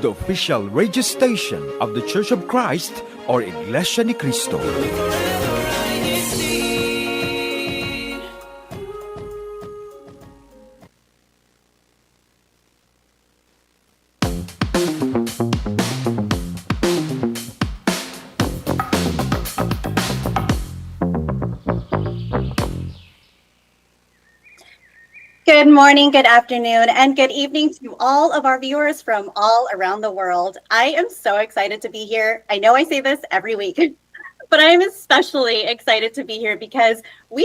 the official radio station of the Church of Christ, or Iglesianicristo. Good morning, good afternoon, and good evening to all of our viewers from all around the world. I am so excited to be here. I know I say this every week, but I am especially excited to be here because we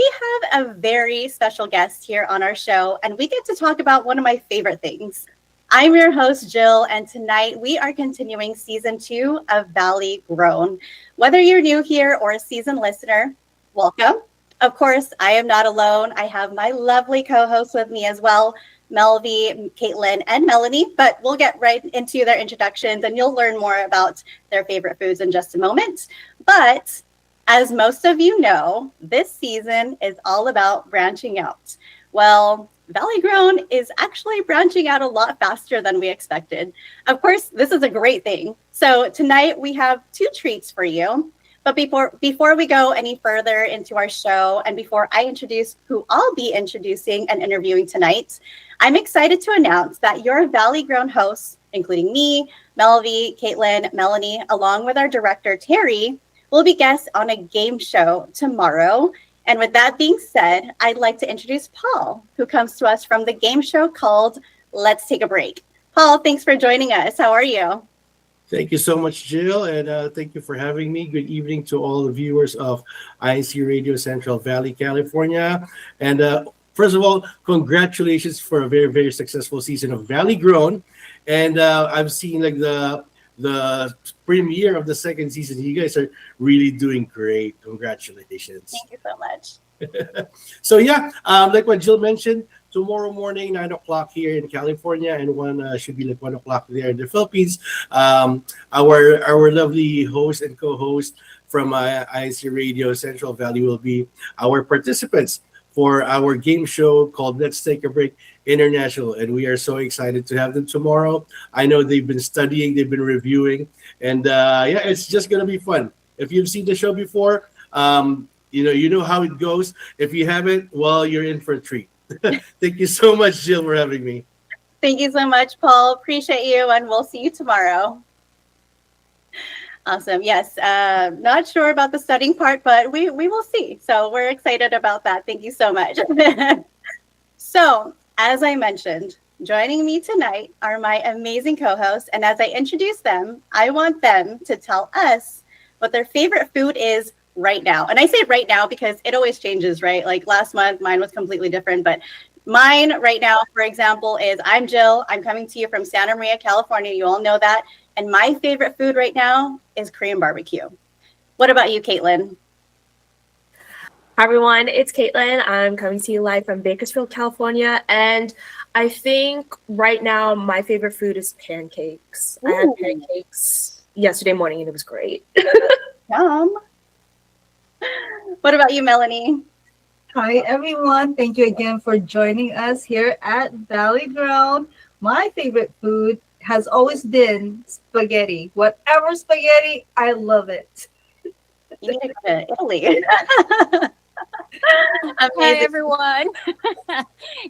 have a very special guest here on our show, and we get to talk about one of my favorite things. I'm your host, Jill, and tonight we are continuing season 2 of Valley Grown. Whether you're new here or a seasoned listener, welcome. Of course, I am not alone. I have my lovely co-hosts with me as well, Melvie, Caitlin, and Melanie, but we'll get right into their introductions and you'll learn more about their favorite foods in just a moment. But as most of you know, this season is all about branching out. Well, Valley Grown is actually branching out a lot faster than we expected. Of course, this is a great thing. So tonight we have 2 treats for you. But before we go any further into our show, and before I introduce who I'll be introducing and interviewing tonight, I'm excited to announce that your Valley Grown hosts, including me, Melvie, Caitlin, Melanie, along with our director, Terry, will be guests on a game show tomorrow. And with that being said, I'd like to introduce Paul, who comes to us from the game show called Let's Take a Break. Paul, thanks for joining us. How are you? Thank you so much, Jill, and thank you for having me. Good evening to all the viewers of INCRadio Central Valley, California. And first of all, congratulations for a very, very successful season of Valley Grown. And I've seen like the premiere of the second season. You guys are really doing great. Congratulations. Thank you so much. So yeah, like what Jill mentioned, tomorrow morning, 9 o'clock here in California, and one should be like 1 o'clock there in the Philippines. Our lovely host and co-host from INCRadio Central Valley will be our participants for our game show called Let's Take a Break International, and we are so excited to have them tomorrow. I know they've been studying, they've been reviewing, and yeah, it's just gonna be fun. If you've seen the show before, you know how it goes. If you haven't, well, you're in for a treat. Thank you so much, Jill, for having me. Thank you so much, Paul. Appreciate you, and we'll see you tomorrow. Awesome. Yes. Not sure about the studying part, but we will see. So we're excited about that. Thank you so much. So, as I mentioned, joining me tonight are my amazing co-hosts, and as I introduce them, I want them to tell us what their favorite food is right now. And I say right now because it always changes, right? Like last month, mine was completely different, but mine right now, for example, is I'm Jill. I'm coming to you from Santa Maria, California. You all know that. And my favorite food right now is Korean barbecue. What about you, Caitlin? Hi, everyone. It's Caitlin. I'm coming to you live from Bakersfield, California. And I think right now my favorite food is pancakes. Ooh. I had pancakes yesterday morning and it was great. Yum. What about you, Melanie? Hi, everyone. Thank you again for joining us here at Valley Grown. My favorite food has always been spaghetti. Whatever spaghetti, I love it. You need to go to Italy. Hi, everyone.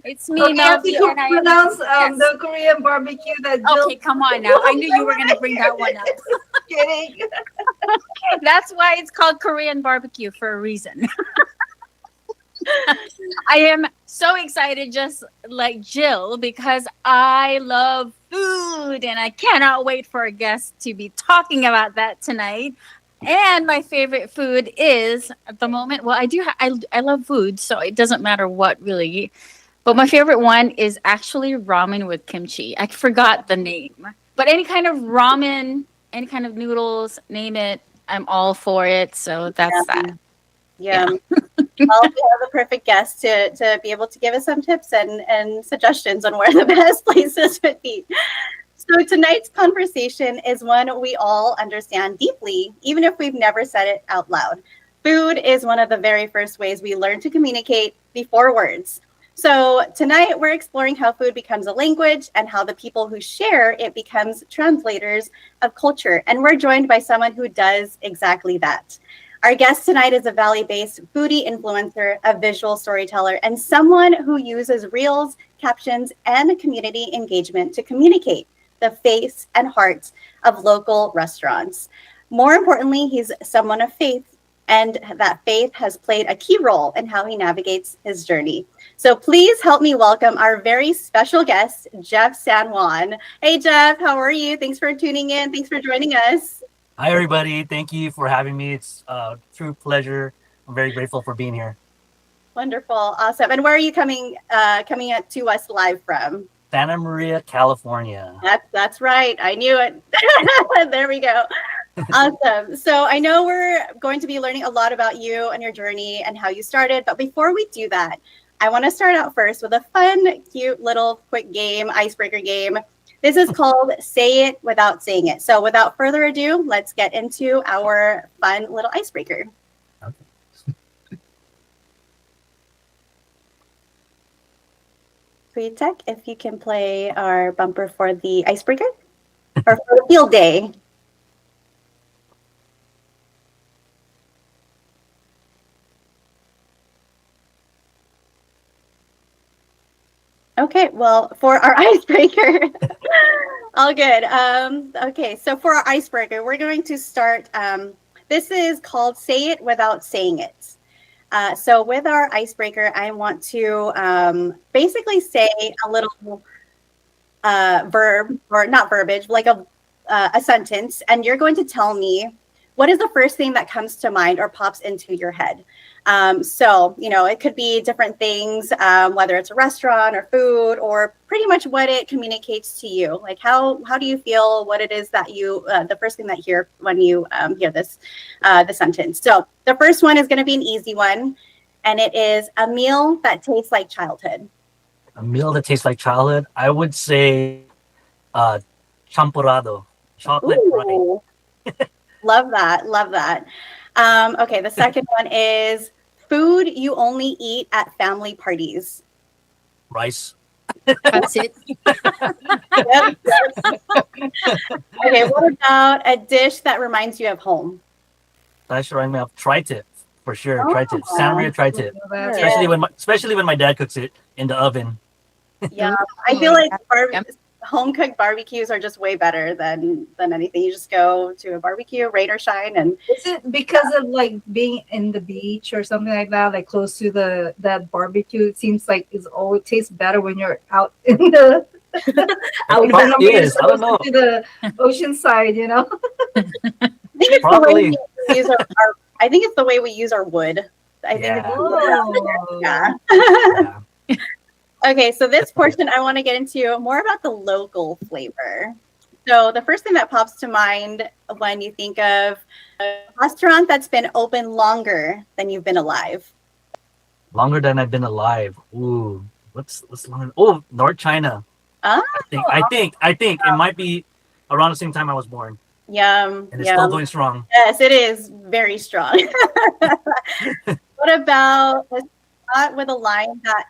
It's me, Okay, Melvie. you pronounce the Korean barbecue that Jill... Okay, come on now. I knew you were going to bring that one up. Kidding. That's why it's called Korean barbecue, for a reason. I am so excited, just like Jill, because I love food and I cannot wait for a guest to be talking about that tonight. And my favorite food is, at the moment, well, I love food, so it doesn't matter what really. But my favorite one is actually ramen with kimchi. I forgot the name. But any kind of ramen, any kind of noodles, name it, I'm all for it. So that's that. Yeah. Well, we have a perfect guest to be able to give us some tips and suggestions on where the best places would be. So tonight's conversation is one we all understand deeply, even if we've never said it out loud. Food is one of the very first ways we learn to communicate before words. So tonight we're exploring how food becomes a language and how the people who share it becomes translators of culture. And we're joined by someone who does exactly that. Our guest tonight is a Valley-based foodie influencer, a visual storyteller, and someone who uses reels, captions, and community engagement to communicate the face and heart of local restaurants. More importantly, he's someone of faith, and that faith has played a key role in how he navigates his journey. So please help me welcome our very special guest, Jeff San Juan. Hey, Jeff, how are you? Thanks for tuning in. Thanks for joining us. Hi, everybody. Thank you for having me. It's a true pleasure. I'm very grateful for being here. Wonderful. Awesome. And where are you coming to us live from? Santa Maria, California. That's right. I knew it. There we go. Awesome. So I know we're going to be learning a lot about you and your journey and how you started. But before we do that, I want to start out first with a fun, cute little quick game, icebreaker game. This is called Say It Without Saying It. So without further ado, let's get into our fun little icebreaker. Okay. Sweet Tech, if you can play our bumper for the icebreaker or for the field day. Okay, well, for our icebreaker, all good. Okay, so for our icebreaker, we're going to start. This is called Say It Without Saying It. So with our icebreaker, I want to basically say a little verb, or not verbiage, like a sentence, and you're going to tell me what is the first thing that comes to mind or pops into your head. So, it could be different things, whether it's a restaurant or food or pretty much what it communicates to you. Like how do you feel, what it is that you, the first thing that you hear when you hear this, the sentence. So the first one is going to be an easy one. And it is a meal that tastes like childhood. A meal that tastes like childhood. I would say champurrado, chocolate rice. Love that. Love that. Okay, the second one is food you only eat at family parties. Rice. That's it. Yep. Okay, what about a dish that reminds you of home? That should remind me of tri-tip for sure. Tri-tip. Santa Maria tri-tip. Yeah. Especially when my dad cooks it in the oven. Yeah, I feel like home cooked barbecues are just way better than anything. You just go to a barbecue, rain or shine, and Is it because of like being in the beach or something like that, like close to that barbecue? It seems like it tastes better when you're out in the out in the Yes, I don't know. to the ocean side, I think it's the way we use I think it's the way we use our wood. I think Oh. yeah. Yeah. Okay, so this portion I want to get into more about the local flavor. So the first thing that pops to mind when you think of a restaurant that's been open longer than you've been alive. Longer than I've been alive. Ooh, what's longer? Oh, North China. Oh, I think it might be around the same time I was born, yum. and it's still going strong. Yes, it is very strong. What about a spot with a line that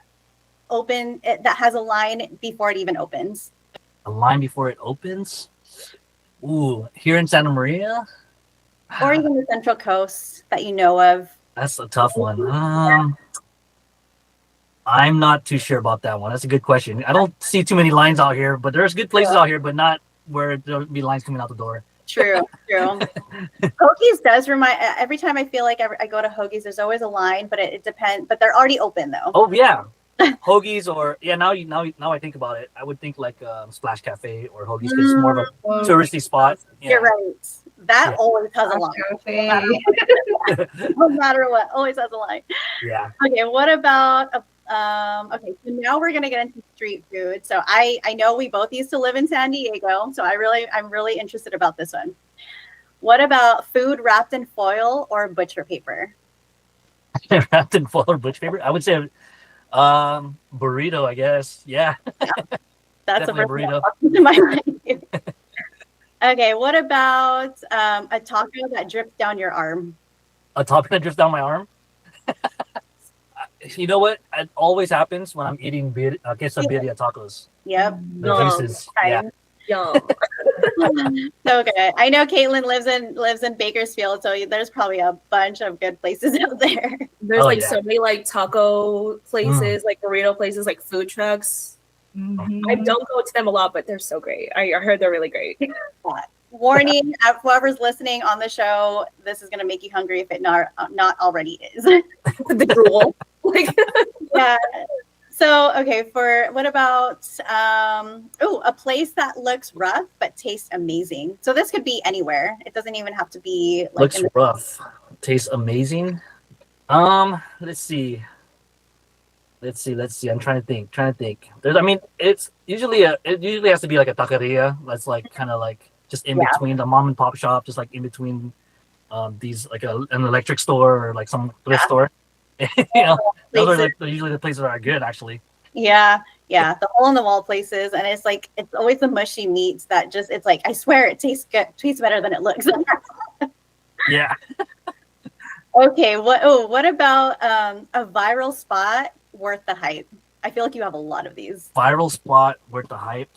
has a line before it even opens? A line before it opens. Ooh, here in Santa Maria. Or even the Central Coast that you know of. That's a tough one. I'm not too sure about that one. That's a good question. I don't see too many lines out here, but there's good places out here, but not where there'll be lines coming out the door. True. Hoagie's does remind, every time I feel like I go to Hoagie's, there's always a line, but it depends, but they're already open though. Oh yeah. Hoagies or now I think about it, I would think like Splash Cafe or Hoagies because it's more of a touristy spot. Yeah. You're right. That always has a line. Cafe. No matter what, always has a line. Yeah. Okay, what about okay, so now we're gonna get into street food. So I know we both used to live in San Diego, so I'm really interested about this one. What about food wrapped in foil or butcher paper? Wrapped in foil or butcher paper? I would say burrito, I guess. Yeah. That's definitely a burrito. in my mind. Okay, what about a taco that drips down your arm? A topping that drifts down my arm. You know what? It always happens when I'm eating quesadilla tacos. Yep. The Yum. juices. Yeah. Yum. So good. I know Caitlin lives in Bakersfield, so there's probably a bunch of good places out there. There's Oh, like yeah. so many like taco places, like burrito places, like food trucks. I don't go to them a lot, but they're so great. I heard they're really great. Warning, whoever's listening on the show, this is going to make you hungry if it not already is. The gruel. Like, Yeah. So, okay, for what about a place that looks rough but tastes amazing. So this could be anywhere. It doesn't even have to be like Looks rough. Tastes amazing. Let's see. I'm trying to think. There's, I mean, it usually has to be like a taqueria. That's like kind of like just in between the mom and pop shop, just like in between these like an electric store or like some thrift store. You know, those are like usually the places that are good actually. Yeah, the hole in the wall places, and it's like it's always the mushy meats that just it's like I swear it tastes better than it looks. Yeah. Okay, what about a viral spot worth the hype? I feel like you have a lot of these. Viral spot worth the hype.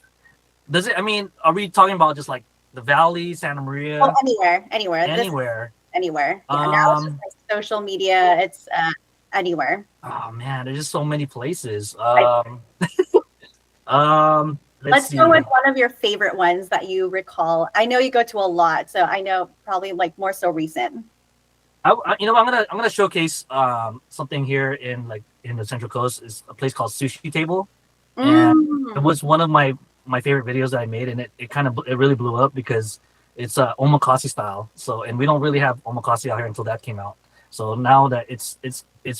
Does it? I mean, are we talking about just like the Valley, Santa Maria? Oh, anywhere. Anywhere. Yeah, now it's just like social media. It's anywhere. Oh man, there's just so many places. Let's see. go with one of your favorite ones that you recall. I know you go to a lot, so I know probably like more so recent. I'm gonna showcase something here in the Central Coast. Is a place called Sushi Table, and it was one of my favorite videos that I made, and it really blew up because it's omakase style. So, and we don't really have omakase out here until that came out. So now that it's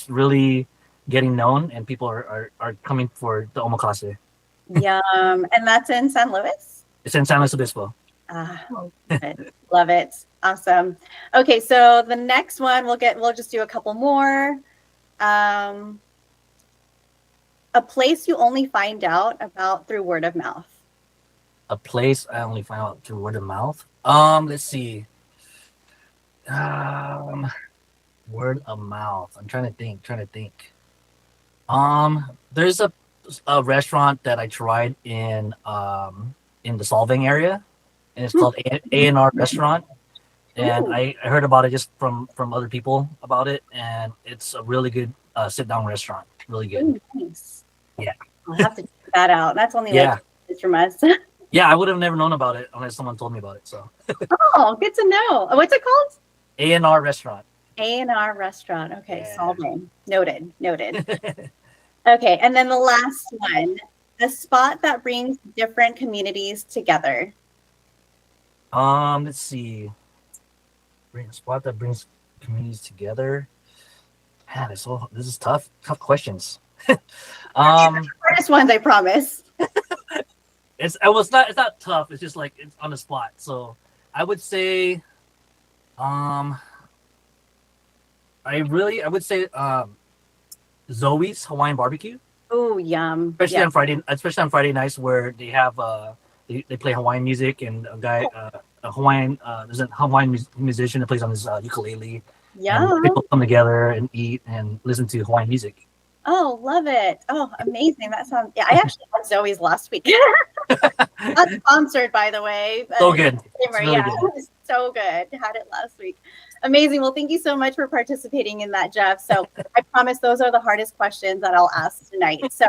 really getting known, and people are coming for the omakase. Yum. And that's in San Luis? It's in San Luis Obispo. Good. Love it. Awesome. Okay, so the next one we'll just do a couple more. A place you only find out about through word of mouth. A place I only find out through word of mouth. Let's see. Word of mouth. I'm trying to think. There's a restaurant that I tried in the Solvang area, and it's called A&R Restaurant. And I heard about it just from other people about it, and it's a really good sit-down restaurant. Really good. Ooh, nice. Yeah. I'll have to check that out. That's only like it's from us. Yeah, I would have never known about it unless someone told me about it. So. Oh, good to know. What's it called? A&R Restaurant. A&R Restaurant. Okay, Yeah. Solvang. Noted. Okay, and then the last one, a spot that brings different communities together. Let's see. Bring a spot that brings communities together. Man, this is tough questions. Hardest ones, I promise. It's not tough. It's just like it's on the spot. So I would say, I would say Zoe's Hawaiian Barbecue. Oh, yum. Especially on Friday nights where they have they play Hawaiian music, and a guy there's a Hawaiian musician that plays on his ukulele. Yeah. People come together and eat and listen to Hawaiian music. Oh, love it. Oh, amazing. That sounds, I actually had Zoe's last week. Not sponsored, by the way. So good. Really good. It was so good. Had it last week. Amazing. Well, thank you so much for participating in that, Jeff. So I promise those are the hardest questions that I'll ask tonight. So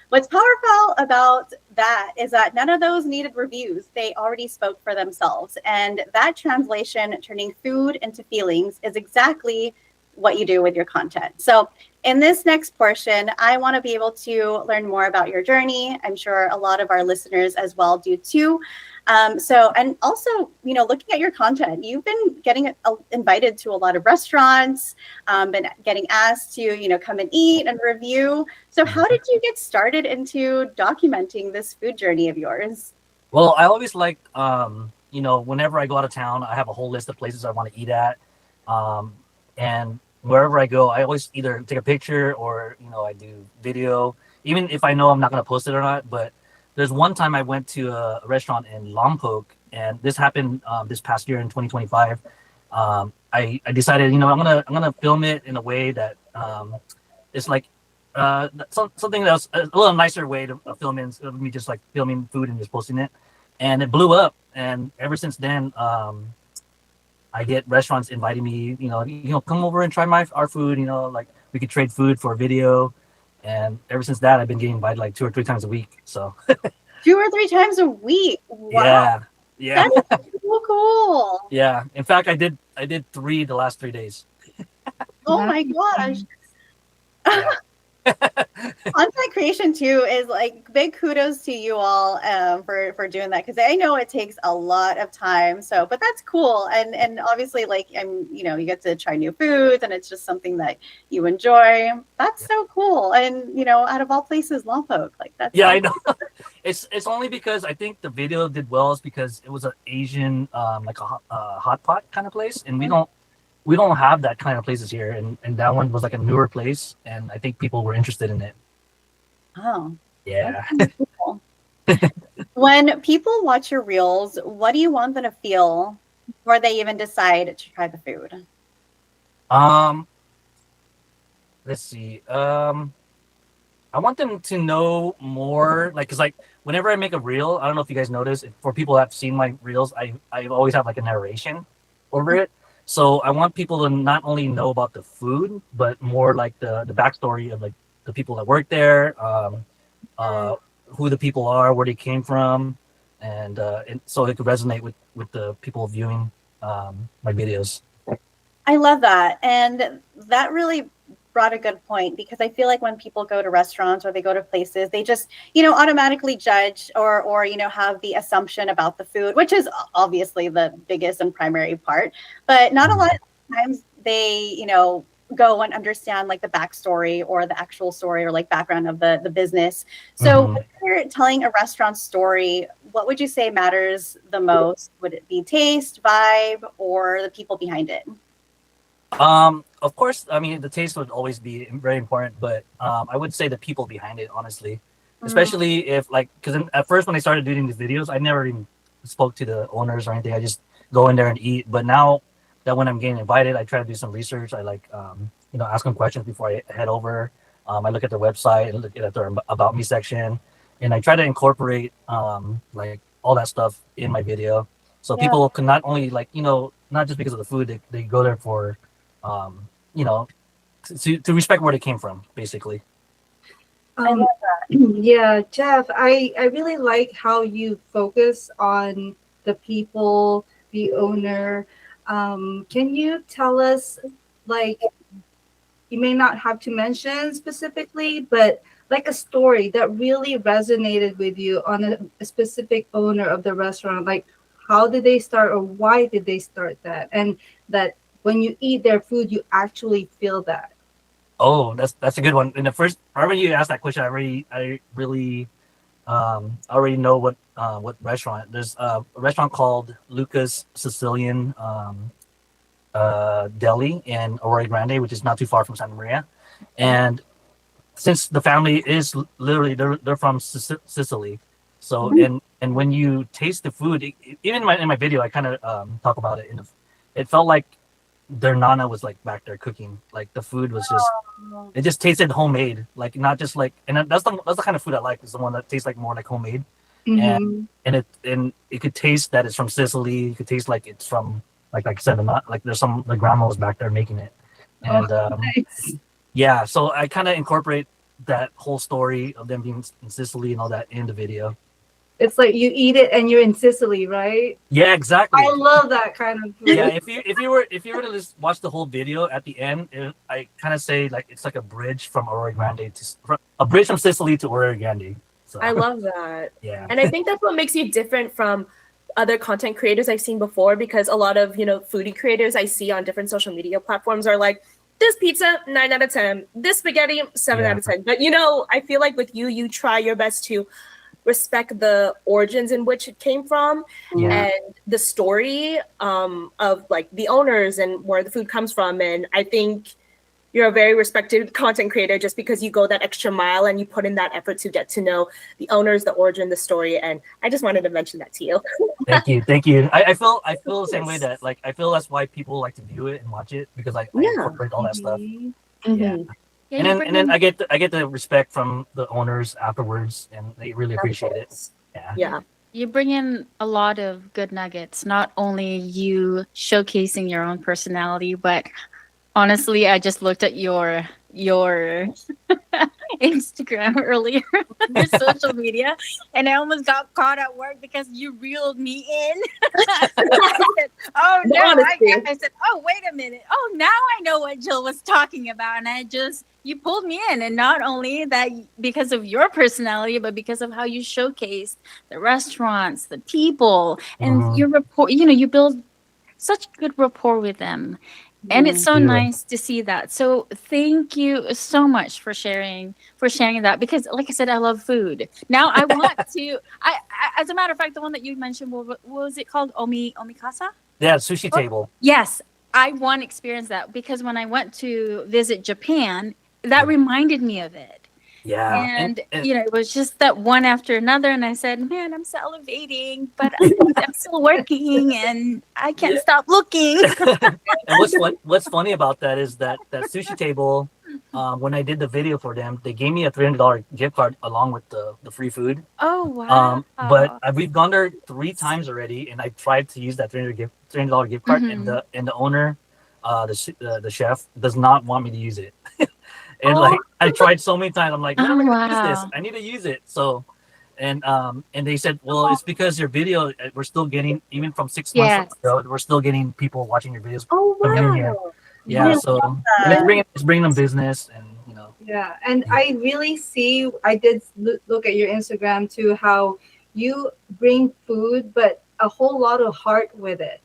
what's powerful about that is that none of those needed reviews. They already spoke for themselves. And that translation, turning food into feelings, is exactly what you do with your content. So in this next portion, I want to be able to learn more about your journey. I'm sure a lot of our listeners as well do too. And also, looking at your content, you've been getting invited to a lot of restaurants, been getting asked to, come and eat and review. So how did you get started into documenting this food journey of yours? Well, I always like, whenever I go out of town, I have a whole list of places I want to eat at. And wherever I go, I always either take a picture or, I do video, even if I know I'm not going to post it or not. But there's one time I went to a restaurant in Lompoc, and this happened this past year in 2025. I decided, I'm gonna film it in a way that it's like something that was a little nicer way to film instead of me just like filming food and just posting it, and it blew up. And ever since then, I get restaurants inviting me, come over and try our food. Like we could trade food for a video, and ever since that, I've been getting invited like 2 or 3 times a week. So 2 or 3 times a week. Wow. Yeah. That's so cool. Yeah. In fact, I did 3 the last 3 days. Oh my gosh. Yeah. Content creation too is like big kudos to you all for doing that, because I know it takes a lot of time. So, but that's cool, and obviously, like you get to try new foods, and it's just something that you enjoy. That's so cool, and out of all places, Lompoc, like that's I know. It's only because I think the video did well is because it was an Asian like a hot pot kind of place, and we don't have that kind of places here, and that one was like a newer place, and I think people were interested in it. Oh, Yeah. that's cool. When people watch your reels, what do you want them to feel before they even decide to try the food? Let's see. I want them to know more, because whenever I make a reel, I don't know if you guys notice, for people that have seen my reels, I always have like a narration over it. So I want people to not only know about the food, but more like the backstory of like the people that work there, who the people are, where they came from, and so it could resonate with the people viewing my videos. I love that. And that really brought a good point, because I feel like when people go to restaurants or they go to places, they just, automatically judge or have the assumption about the food, which is obviously the biggest and primary part. But not a lot of times they, go and understand like the backstory or the actual story or like background of the business. So when you're telling a restaurant story, what would you say matters the most? Would it be taste, vibe, or the people behind it? Of course, I mean, the taste would always be very important, but I would say the people behind it, honestly, especially if because at first when I started doing these videos, I never even spoke to the owners or anything. I just go in there and eat. But now that when I'm getting invited, I try to do some research. I ask them questions before I head over. I look at their website and look at their about me section, and I try to incorporate like all that stuff in my video, so people can not only not just because of the food, they go there for to respect where they came from, basically. I love that. Yeah, Jeff, I really like how you focus on the people, the owner. Can you tell us, you may not have to mention specifically, but like a story that really resonated with you on a specific owner of the restaurant? Like, how did they start, or why did they start that? And that when you eat their food, you actually feel that. Oh, that's a good one. In the first, right when you asked that question, I really already know what restaurant. There's a restaurant called Luca's Sicilian Deli in Arroyo Grande, which is not too far from Santa Maria. And since the family is literally they're from Sicily, so and when you taste the food, even in my video, I kind of talk about it. It felt like their nana was like back there cooking. Like the food was just, it just tasted homemade. Like not just like, and that's the kind of food I like, is the one that tastes like more like homemade. And it could taste that it's from Sicily. You could taste like it's from like I said, like there's the grandma was back there making it. And Nice. yeah, so I kind of incorporate that whole story of them being in Sicily and all that in the video. It's like you eat it and you're in Sicily, right? Yeah, exactly. I love that kind of food. Yeah, if you were to just watch the whole video, at the end, I kind of say like it's like a bridge from Arroyo Grande a bridge from Sicily to Arroyo Grande. So I love that. Yeah. And I think that's what makes you different from other content creators I've seen before, because a lot of, foodie creators I see on different social media platforms are like, this pizza, 9 out of 10. This spaghetti, 7 out of 10. But, I feel like with you try your best to respect the origins in which it came from and the story of like the owners and where the food comes from. And I think you're a very respected content creator just because you go that extra mile and you put in that effort to get to know the owners, the origin, the story. And I just wanted to mention that to you. Thank you. I feel the same way, that I feel that's why people like to view it and watch it, because I incorporate all that stuff. Mm-hmm. Yeah. Yeah, And you then bring and then in- I get the respect from the owners afterwards, and they really appreciate it. Yeah. Yeah. you bring in a lot of good nuggets. Not only you showcasing your own personality, but honestly, I just looked at your Instagram earlier, your social media, and I almost got caught at work because you reeled me in. I said, "Oh The no!" honesty. I said, "Oh wait a minute! Oh, now I know what Jill was talking about," and you pulled me in, and not only that because of your personality, but because of how you showcased the restaurants, the people, and Mhm. your rapport. You build such good rapport with them. And it's so Yeah. nice to see that. So thank you so much for sharing that, because like I said, I love food. Now I want to as a matter of fact, the one that you mentioned, what was it called? Omikasa? Yeah, sushi table. Yes, I want to experience that because when I went to visit Japan, that reminded me of it. Yeah. And, And it was just that one after another. And I said, man, I'm salivating, but I'm still working and I can't Yeah. stop looking. and what's funny about that is that sushi table, when I did the video for them, they gave me a $300 gift card along with the free food. Oh, wow. But we've gone there 3 times already, and I tried to use that $300 gift card, and Mhm. the owner, the chef, does not want me to use it. And Oh. like I tried so many times, I'm like, when am I Oh, gonna use this? wow. I need to use it. So, and they said, well, it's because your video, we're still getting, even from 6 months Yes. ago, we're still getting people watching your videos Oh coming in here. wow. Yeah, I so love and that. it's bringing them business, and Yeah, and I really see. I did look at your Instagram too. How you bring food, but a whole lot of heart with it.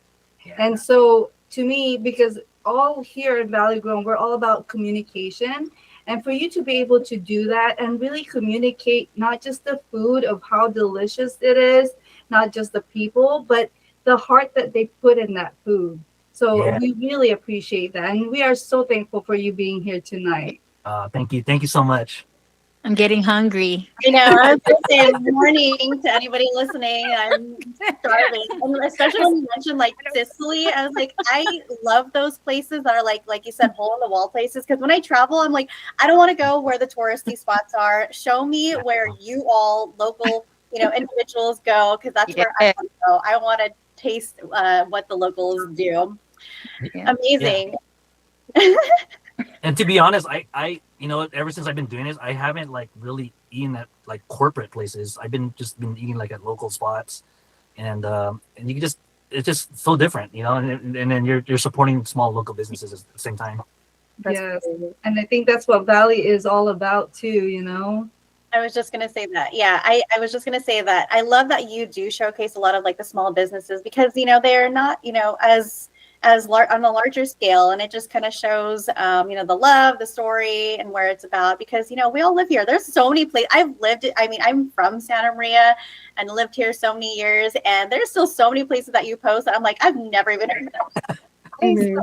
yeah. And so to me, because all here in Valley Grown, we're all about communication. And for you to be able to do that and really communicate not just the food of how delicious it is, not just the people, but the heart that they put in that food. So Yeah. we really appreciate that. And we are so thankful for you being here tonight. Thank you so much. I'm getting hungry. I know. I was going to say good morning to anybody listening. I'm starving, and especially when you mentioned like Sicily. I was like, I love those places that are like you said, hole in the wall places. Because when I travel, I'm like, I don't want to go where the touristy spots are. Show me where you all local, individuals go, because that's where I want to go. I want to taste what the locals do. Yeah. Amazing. And to be honest, I ever since I've been doing this, I haven't like really eaten at like corporate places. I've been eating like at local spots, and you can it's just so different, and then you're supporting small local businesses at the same time. Yes. And I think that's what Valley is all about too. I was just going to say that. Yeah, I was just going to say that. I love that you do showcase a lot of like the small businesses because, they're not, on a larger scale. And it just kind of shows, the love, the story and where it's about because, we all live here. There's so many places I'm from Santa Maria and lived here so many years. And there's still so many places that you post that I'm like, I've never even heard of. It's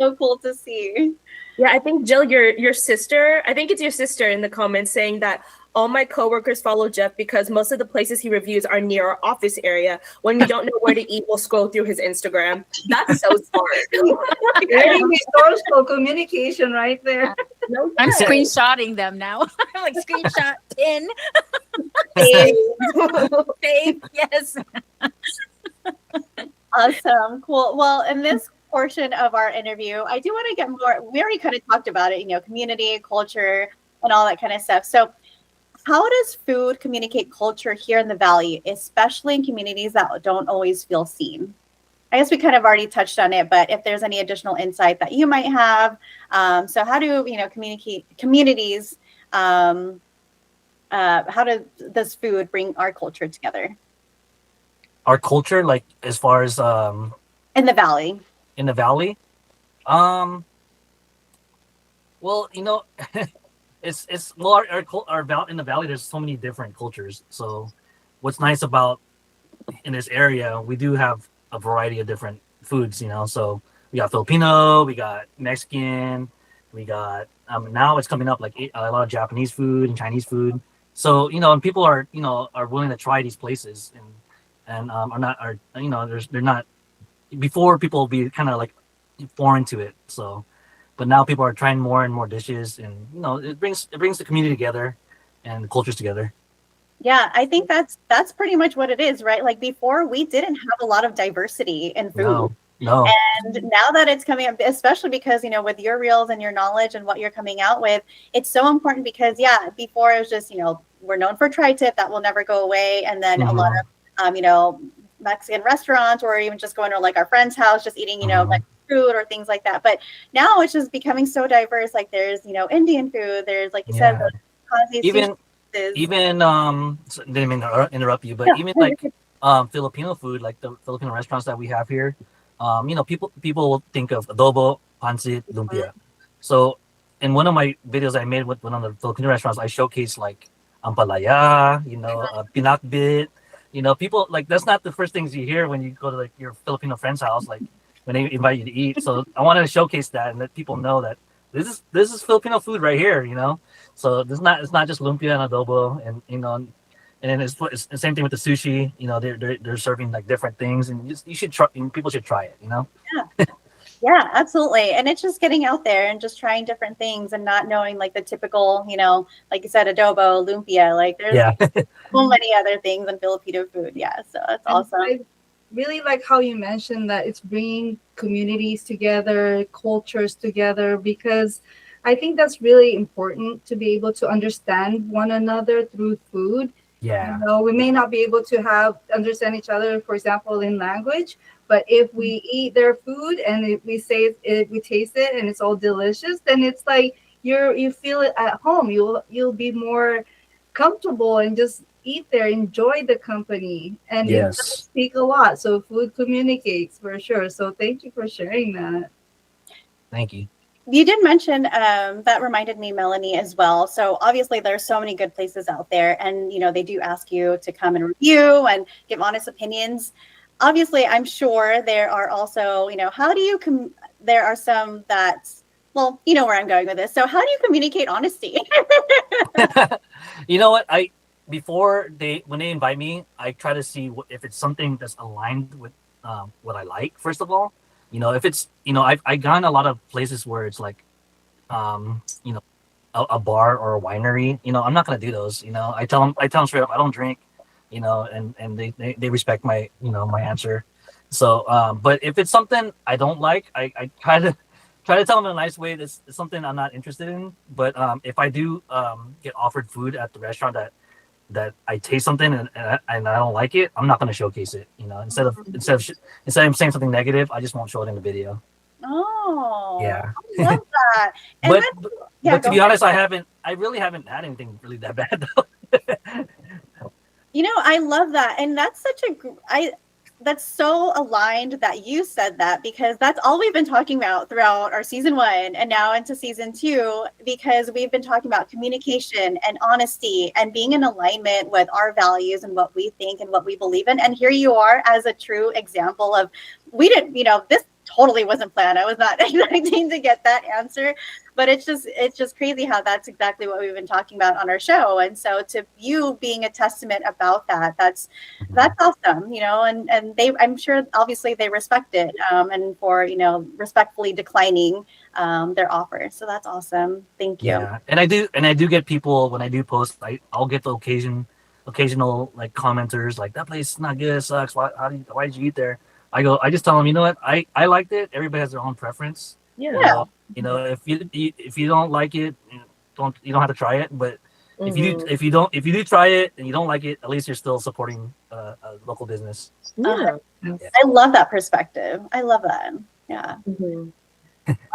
so cool to see. Yeah, I think Jill, your sister, I think it's your sister in the comments saying that all my coworkers follow Jeff because most of the places he reviews are near our office area. When we don't know where to eat, we'll scroll through his Instagram. That's so smart. Very resourceful communication right there. I'm screenshotting them now. I'm like screenshot pin. Save. Yes. Awesome. Cool. Well, in this portion of our interview, I do want to get more. We already kind of talked about it, community, culture, and all that kind of stuff. So, how does food communicate culture here in the Valley, especially in communities that don't always feel seen? I guess we kind of already touched on it, but if there's any additional insight that you might have, so how do communities? How does food bring our culture together? Our culture, like as far as In the Valley. in the valley, well, it's well our in the valley. There's so many different cultures. So, what's nice about in this area, we do have a variety of different foods. So we got Filipino, we got Mexican, we got now it's coming up like a lot of Japanese food and Chinese food. So and people are willing to try these places and they're not before people be kind of like foreign to it. So but now people are trying more and more dishes, and it brings the community together and the cultures together. Yeah, I think that's pretty much what it is, right? Like before, we didn't have a lot of diversity in food. No, no. And now that it's coming up, especially because, with your reels and your knowledge and what you're coming out with, it's so important because, yeah, before it was just, we're known for tri-tip, that will never go away. And then a lot Mhm, of, Mexican restaurants, or even just going to like our friend's house, just eating, mhm. Mexican food or things like that. But now it's just becoming so diverse. Like there's, Indian food, there's, like you said, Yeah. the sushi Even places. even didn't mean to interrupt you, but No, even no, you're like good. Filipino food, like the Filipino restaurants that we have here, people will think of adobo, pancit, lumpia. So in one of my videos I made with one of the Filipino restaurants, I showcased like ampalaya, pinakbit. People like that's not the first things you hear when you go to like your Filipino friend's house, like when they invite you to eat. So I wanted to showcase that and let people know that this is Filipino food right here. So it's not just lumpia and adobo, and then it's the same thing with the sushi. They're serving like different things, and you should try. And people should try it. Yeah. Yeah, absolutely. And it's just getting out there and just trying different things and not knowing like the typical, like you said, adobo, lumpia. Like there's Yeah. so many other things in Filipino food. Yeah, so that's And awesome. I really like how you mentioned that it's bringing communities together, cultures together, because I think that's really important to be able to understand one another through food. Yeah. We may not be able to have understand each other, for example, in language, but if we eat their food and if we say it, we taste it and it's all delicious, then it's like you feel it at home. You'll be more comfortable and just eat there, enjoy the company, and it does Yes. speak a lot. So food communicates for sure. So thank you for sharing that. Thank you. You did mention that reminded me, Melanie, as well. So obviously there's so many good places out there, and they do ask you to come and review and give honest opinions. Obviously, I'm sure there are also, how do you there are some that, well, you know where I'm going with this. So how do you communicate honesty? You know what? Before when they invite me, I try to see if it's something that's aligned with what I like. First of all, if it's I've gone a lot of places where it's like um, you know a bar or a winery. I'm not gonna do those. I tell them straight up I don't drink. And they respect my answer. So, but if it's something I don't like, I try to tell them in a nice way. That's something I'm not interested in. But if I do get offered food at the restaurant that I taste something and I don't like it, I'm not going to showcase it. Instead of saying something negative, I just won't show it in the video. Oh, Yeah. I love that. And But then, yeah, but to go be ahead. honest, I really haven't had anything really that bad though. I love that. And that's such that's so aligned that you said that, because that's all we've been talking about throughout our season 1 and now into season 2, because we've been talking about communication and honesty and being in alignment with our values and what we think and what we believe in. And here you are as a true example of, we didn't, this totally wasn't planned. I was not expecting to get that answer, but it's just crazy how that's exactly what we've been talking about on our show. And so to you being a testament about that, that's awesome. And I'm sure obviously they respect it, and for respectfully declining their offer. So that's awesome. Thank you. Yeah, and I do get people when I do post. I'll get the occasional like commenters like that place is not good, it sucks. Why did you eat there? I just tell them, you know what, I liked it. Everybody has their own preference. Yeah. If you don't like it, you don't have to try it. But if you do Mhm. if you do try it and you don't like it, at least you're still supporting a local business. Yeah. I love that perspective. I love that. Yeah. Mhm.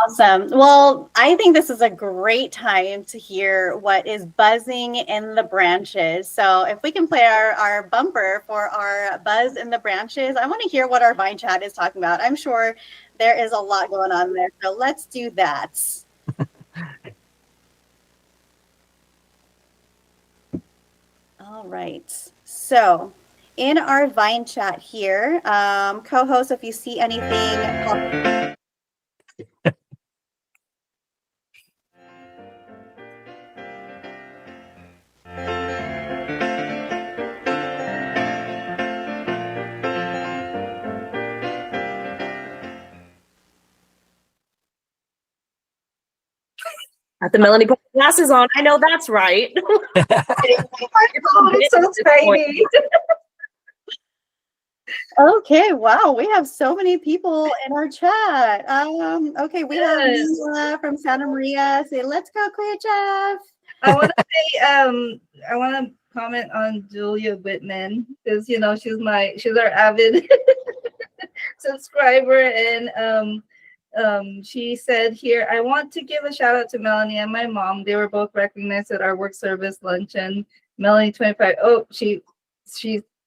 Awesome. Well, I think this is a great time to hear what is buzzing in the branches. So if we can play our bumper for our buzz in the branches, I want to hear what our Vine chat is talking about. I'm sure there is a lot going on there. So let's do that. All right. So in our Vine chat here, co-host, if you see anything At the Melanie put glasses on. I know that's right. Oh, it's so tiny. Okay, wow, we have so many people in our chat. Okay, we have Yes. Mila from Santa Maria. Say, let's go, Clear Jeff. I want to say, I want to comment on Julia Whitman because she's our avid subscriber, and she said here, I want to give a shout out to Melanie and my mom. They were both recognized at our work service luncheon. Melanie 25. Oh, she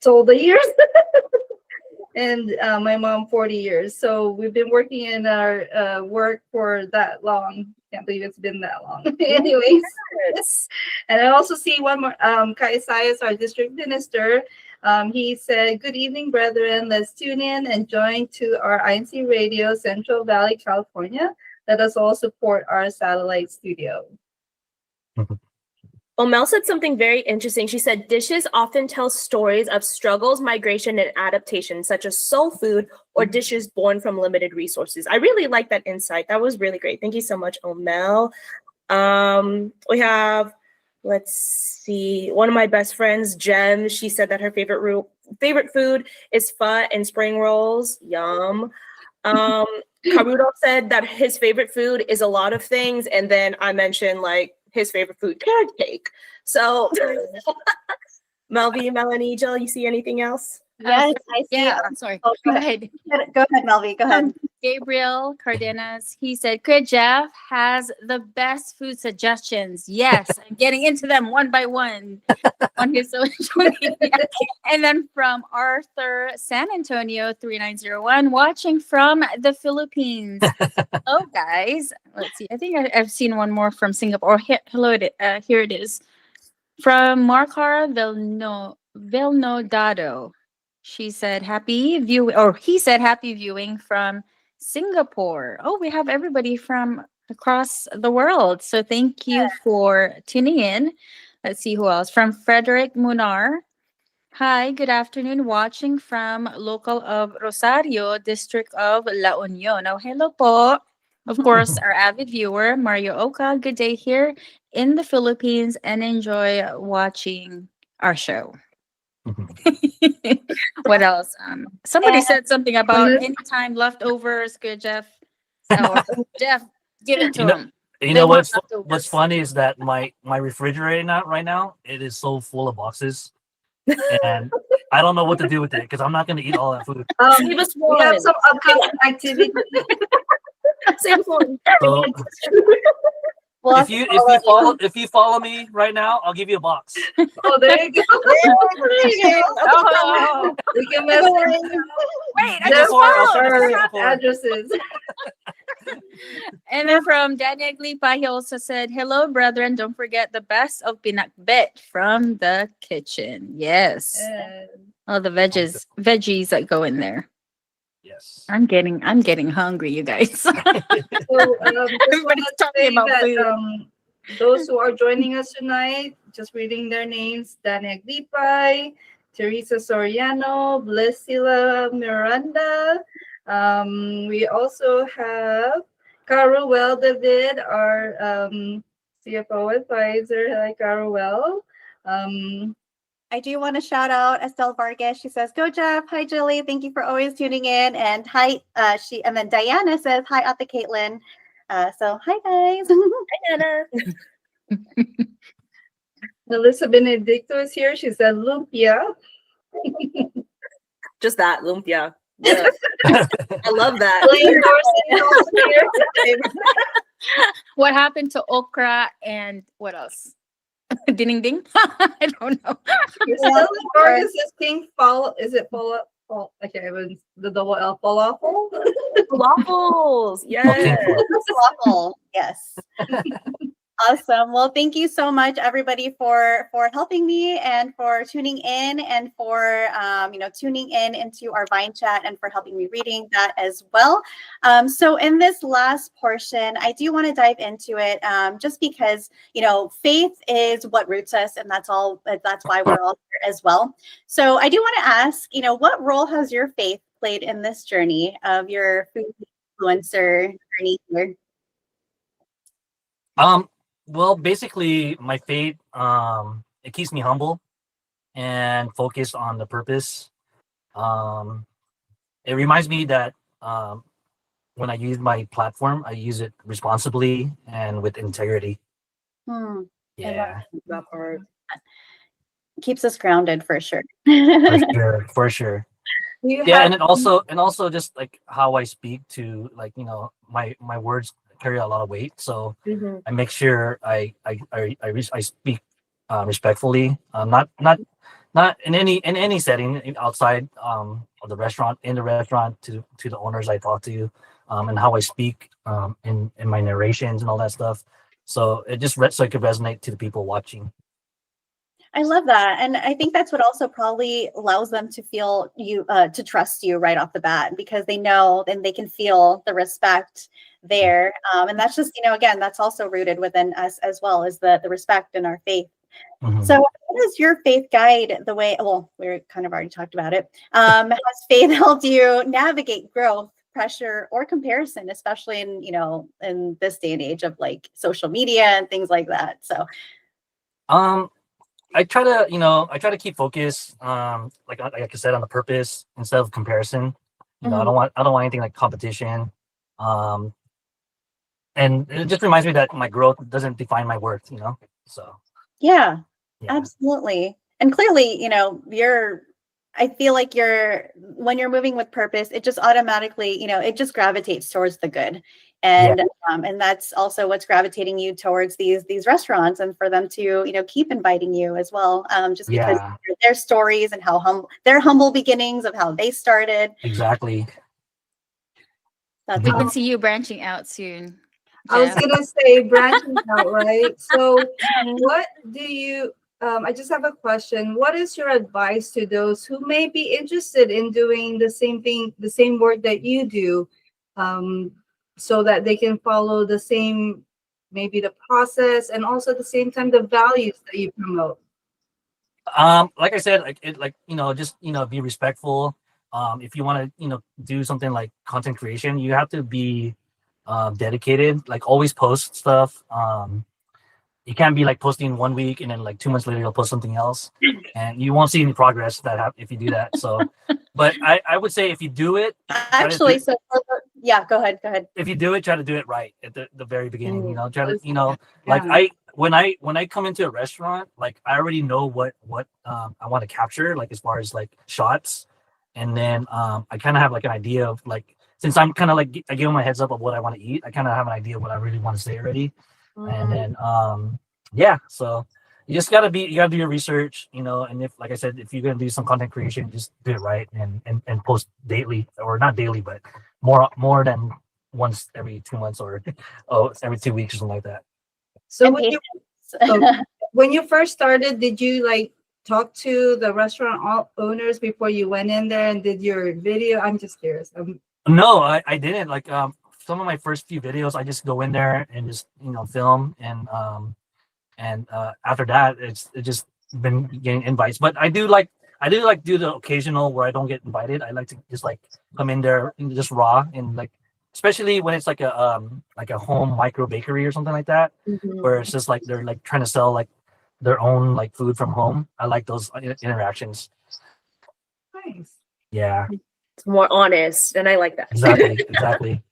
told the years. And my mom 40 years. So we've been working in our work for that long. Can't believe it's been that long. Anyways, and I also see one more. Kai Isaias, our district minister, he said, "Good evening, brethren. Let's tune in and join to our INCRadio, Central Valley, California. Let us all support our satellite studio." Mel said something very interesting. She said, dishes often tell stories of struggles, migration, and adaptation, such as soul food or dishes born from limited resources. I really like that insight. That was really great. Thank you so much, Omel. We have, let's see, one of my best friends, Jem. She said that her favorite food is pho and spring rolls. Yum. Karudo said that his favorite food is a lot of things. And then I mentioned like his favorite food, carrot cake. So Melvie, Melanie, Jill, you see anything else? Yes, I see. Yeah, I'm sorry. Oh, Go ahead. Go ahead, Melvie. Go ahead. Gabriel Cardenas, he said, Good Jeff has the best food suggestions. Yes, I'm getting into them one by one on his social media. And then from Arthur San Antonio 3901, watching from the Philippines. Oh, guys, let's see. I think I've seen one more from Singapore. Hello, here it is. From Marcara Vilnodado. She said, happy viewing, or he said, happy viewing from Singapore. Oh, we have everybody from across the world. So thank you for tuning in. Let's see who else. From Frederick Munar. Hi, good afternoon. Watching from local of Rosario, district of La Union. Oh, hello po. Of course, our avid viewer, Mario Oka. Good day here in the Philippines and enjoy watching our show. What else? Somebody said something about anytime leftovers. Good, Jeff. So, Jeff, give it to him. You know what's funny is that my refrigerator right now it is so full of boxes, and I don't know what to do with it because I'm not going to eat all that food. Save us We have one. some upcoming activity. Save us one. So, Well, if you follow me right now, I'll give you a box. Oh, there you go. Oh, We can message wait, I Just just for- I'll followed. send it for- addresses. And then from Daniel Glipa, he also said, hello, brethren. Don't forget the best of pinakbet from the kitchen. Yes. Oh, the veggies that go in there. Yes. I'm getting hungry, you guys. So, Everybody's talking about food. Those who are joining us tonight, just reading their names: Daniel Glipay, Teresa Soriano, Blessila Miranda. We also have Caruel David, our CFO advisor. Hi, Caruel. I do want to shout out Estelle Vargas. She says, "Go Jeff." Hi, Jilly. Thank you for always tuning in. And hi, and then Diana says, "Hi, Ate Caitlin." So hi, guys. Hi, Anna. Melissa Benedicto is here. She said, "Lumpia." Just that, lumpia. Yeah. I love that. Blaine Dorsey is also here. What happened to okra and what else? Ding ding. I don't know. Priscilla Vargas is King Fall. Is it Fall? Okay, it was the double L. Falafel. Waffles. Yes. Waffle. Yes. Awesome. Well, thank you so much, everybody, for helping me and for tuning in and for tuning in into our Vine chat and for helping me reading that as well. So in this last portion, I do want to dive into it just because faith is what roots us, and that's why we're all here as well. So I do want to ask, what role has your faith played in this journey of your food influencer journey here? Well, basically, my faith it keeps me humble and focused on the purpose. Um, it reminds me that when I use my platform, I use it responsibly and with integrity. Hmm. I love Yeah, That part. keeps us grounded for sure. for sure, for sure. Do you Yeah, have and also just like how I speak to, like, my words carry a lot of weight, so Mhm. I make sure I speak respectfully, not in any setting, outside of the restaurant, in the restaurant, to the owners I talk to, and how I speak in my narrations and all that stuff, so so it could resonate to the people watching. I love that. And I think that's what also probably allows them to feel you, to trust you right off the bat, because they know and they can feel the respect there. And that's just, again, that's also rooted within us as well as the respect in our faith. Mhm. So, how does your faith guide the way? Well, we kind of already talked about it. Has faith helped you navigate growth, pressure, or comparison, especially in this day and age of like social media and things like that? So, um I try to keep focus, like I said, on the purpose instead of comparison. I mhm. don't want anything like competition. Um, and it just reminds me that my growth doesn't define my worth. So Yeah, yeah, absolutely. And clearly, I feel like when you're moving with purpose, it just automatically, it just gravitates towards the good. yeah, And that's also what's gravitating you towards these restaurants, and for them to, keep inviting you as well. Just because yeah, their stories and how their humble beginnings of how they started. exactly. That's We Mhm. can awesome. see you branching out soon, I was Jeff. gonna say branching out, right? So, what do you? I just have a question. What is your advice to those who may be interested in doing the same thing, the same work that you do, um, so that they can follow the same, maybe the process, and also at the same time the values that you promote? Like I said, just be respectful. If you want to do something like content creation, you have to be dedicated. Like, always post stuff. You can't be like posting 1 week and then like 2 months later you'll post something else, and you won't see any progress if you do that. So, but I would say, if you do it, try to do Actually, so yeah, go ahead, go ahead. if you do it, try to do it right at the very beginning. Try to, like, Yeah. when I come into a restaurant, like, I already know what I want to capture, like, as far as like shots, and then I kind of have like an idea of, like, since I'm kind of like, I give them a heads up of what I want to eat, I kind of have an idea of what I really want to say already, and Mhm. then yeah, so you gotta do your research, and, if, like I said, if you're gonna do some content creation, just do it right, and post daily, or not daily, but more than once every 2 months, or every 2 weeks, or something like that. So And patience. when you first started, did you like talk to the restaurant owners before you went in there and did your video? I'm just curious. No, I didn't. Like, some of my first few videos, I just go in there and just film, and after that, it just been getting invites. But I do like do the occasional where I don't get invited. I like to just like come in there and just raw, and like, especially when it's like a home micro bakery or something like that, where it's just like they're like trying to sell like their own like food from home. I like those interactions. Nice. Yeah, It's more honest, and I like that. exactly.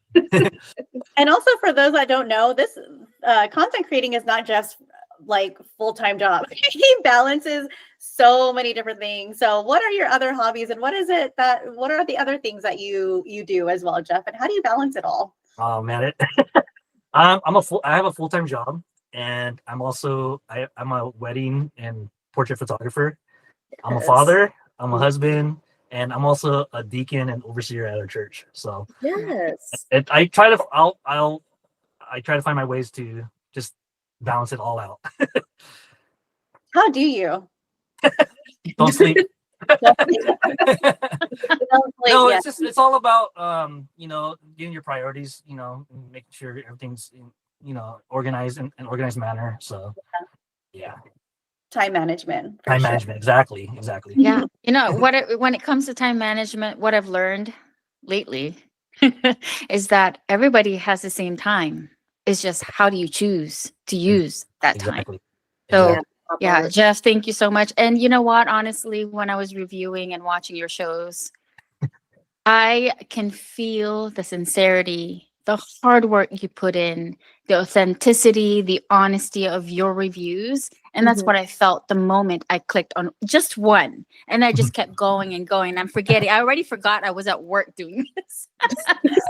And also, for those that don't know, this content creating is not just like full-time job. He balances so many different things. So what are your other hobbies, and what are the other things that you do as well, Jeff? And how do you balance it all? Oh man, I have a full-time job, and I'm a wedding and portrait photographer. I'm a Yes. father, I'm a husband, and I'm also a deacon and overseer at our church. So Yes. I try to I try to find my ways to just balance it all out. How do you? Don't sleep. Don't sleep No, yet. it's all about getting your priorities, and making sure everything's in, organized, and organized manner. So yeah, Time management for time sure. management, exactly. Yeah. When it comes to time management, what I've learned lately is that everybody has the same time. It's just how do you choose to use that time? Exactly. So Exactly. yeah, Jeff, thank you so much. And you know what? Honestly, when I was reviewing and watching your shows, I can feel the sincerity, the hard work you put in, the authenticity, the honesty of your reviews. And that's what I felt the moment I clicked on just one. And I just kept going and going. I'm forgetting. I already forgot I was at work doing this.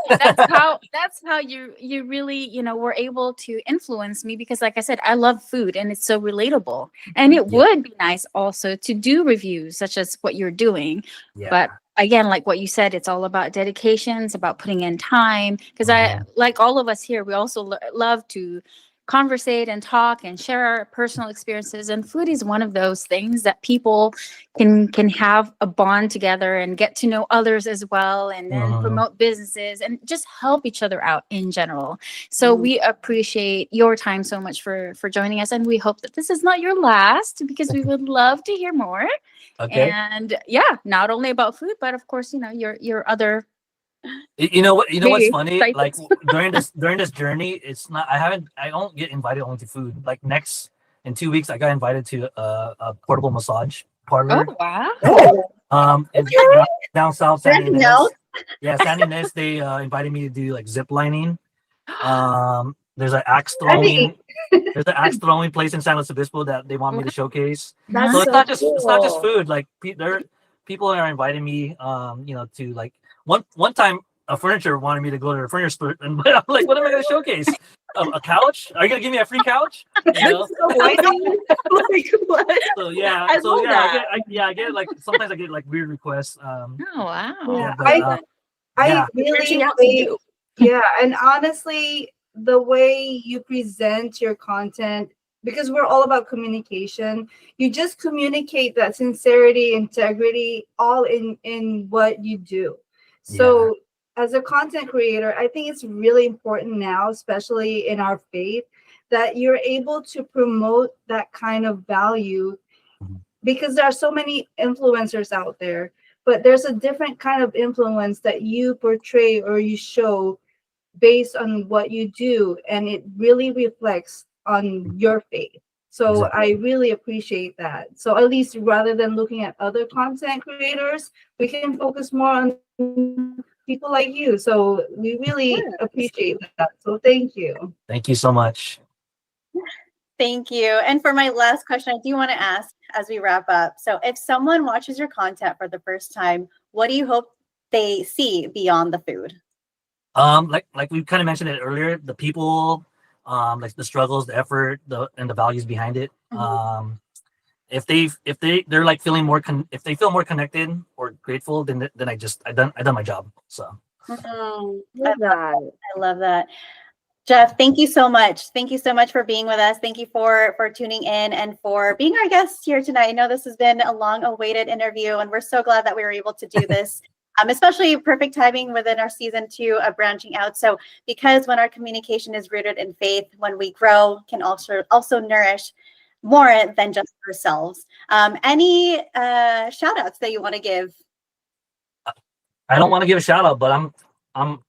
That's how you really, were able to influence me, because like I said, I love food and it's so relatable. And it would be nice also to do reviews such as what you're doing. Yeah. But again, like what you said, it's all about dedication. It's about putting in time. Because I, like all of us here, we also love to conversate and talk and share our personal experiences. And food is one of those things that people can have a bond together and get to know others as well, and then promote businesses and just help each other out in general. So we appreciate your time so much for joining us. And we hope that this is not your last, because we would love to hear more. Okay. And yeah, not only about food, but of course, your other. You know what? You know what's Maybe. funny? Like Like during this journey, it's not. I don't get invited only to food. Like next in 2 weeks, I got invited to a portable massage parlor. Oh wow! And down south, San Ynez. No. Yeah, San Ynez. They invited me to do like zip lining. There's an axe throwing. There's an axe throwing place in San Luis Obispo that they want me to showcase. That's So so it's not just cool. food. Like people are inviting me, to like one time a furniture wanted me to go to a furniture store, and I'm like, what am I going to showcase? A couch? Are you going to give me a free couch? You know? So why do you like what? So yeah, I love that. I get like sometimes I get like weird requests. Oh wow! Yeah, but, I yeah. really Reaching out to you. yeah, and honestly, the way you present your content, because we're all about communication, you just communicate that sincerity, integrity, all in what you do. So as a content creator, I think it's really important now, especially in our faith, that you're able to promote that kind of value, because there are so many influencers out there, but there's a different kind of influence that you portray or you show based on what you do, and it really reflects on your faith. So I really appreciate that. So at least rather than looking at other content creators, we can focus more on people like you. So we really appreciate that. So thank you. Thank you so much. Thank you. And for my last question, I do want to ask as we wrap up. So if someone watches your content for the first time, what do you hope they see beyond the food? Like we kind of mentioned it earlier, the people, like the struggles, the effort, and the values behind it. If they're like feeling more if they feel more connected or grateful, then I done my job. So I love that. Jeff, thank you so much. Thank you so much for being with us. Thank you for tuning in and for being our guest here tonight. I know this has been a long-awaited interview, and we're so glad that we were able to do this. Especially perfect timing within our season 2 of branching out. So because when our communication is rooted in faith, when we grow, can also nourish more than just ourselves. Any shout outs that you want to give? I don't want to give a shout out, but I'm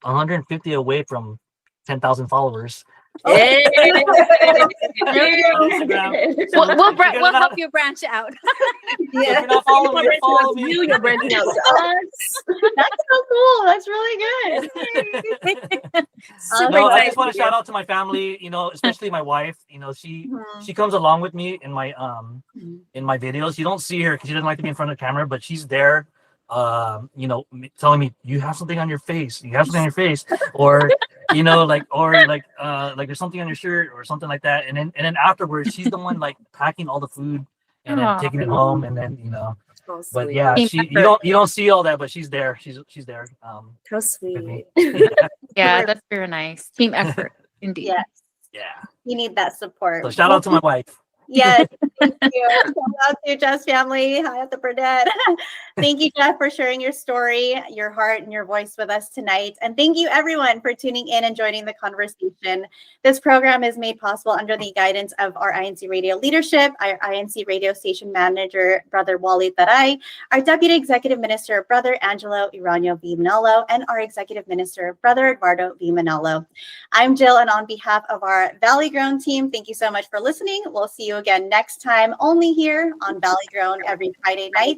150 away from 10,000 followers. Hey. Instagram. So We'll help you branch out. if you're not following me, follow me. You're branching out to us. That's so cool. That's really good. Super No, I excited just want for to you. shout out to my family, especially my wife. She comes along with me in my videos. You don't see her because she doesn't like to be in front of the camera, but she's there, telling me, you have something on your face. You have something on your face, or like there's something on your shirt or something like that. And then afterwards, she's the one like packing all the food and then taking it home, and then So But sweet. yeah, Team you effort. don't see all that, but she's there. She's there. How With sweet. me. Yeah, that's very nice. Team effort, indeed. Yes, Yeah. you need that support. So shout out to my wife. Yes, thank you. Shout out to Jeff's family. Hi at the Burnett. Thank you, Jeff, for sharing your story, your heart, and your voice with us tonight. And thank you, everyone, for tuning in and joining the conversation. This program is made possible under the guidance of our INC Radio leadership, our INC Radio station manager, Brother Wally Taray, our Deputy Executive Minister, Brother Angelo Iranio V. Manalo, and our Executive Minister, Brother Eduardo V. Manalo. I'm Jill, and on behalf of our Valley Grown team, thank you so much for listening. We'll see you again next time, only here on Valley Grown every Friday night,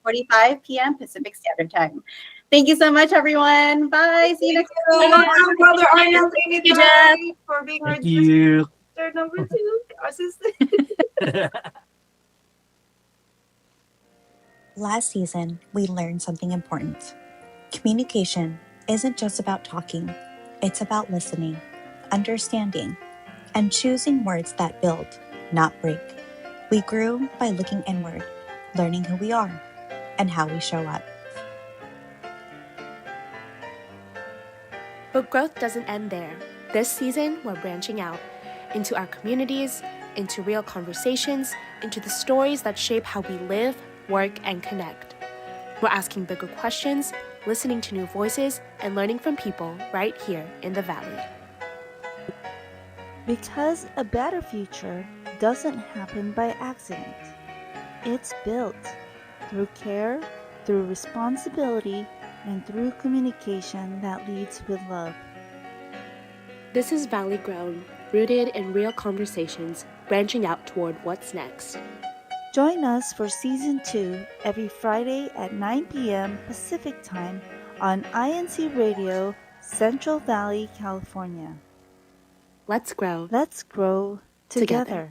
45 p.m. Pacific Standard Time. Thank you so much, everyone. Bye. See you next You're time. welcome, Brother Arnold. Thank you, Jeff. for being our Thank you. sister number 2, assistant. Last season, we learned something important. Communication isn't just about talking, it's about listening, understanding, and choosing words that build, not break. We grew by looking inward, learning who we are and how we show up. But growth doesn't end there. This season, we're branching out into our communities, into real conversations, into the stories that shape how we live, work, and connect. We're asking bigger questions, listening to new voices, and learning from people right here in the Valley. Because a better future doesn't happen by accident. It's built through care, through responsibility, and through communication that leads with love. This is Valley Grown, rooted in real conversations, branching out toward what's next. Join us for Season 2 every Friday at 9 p.m. Pacific Time on INC Radio, Central Valley, California. Let's grow Let's grow together.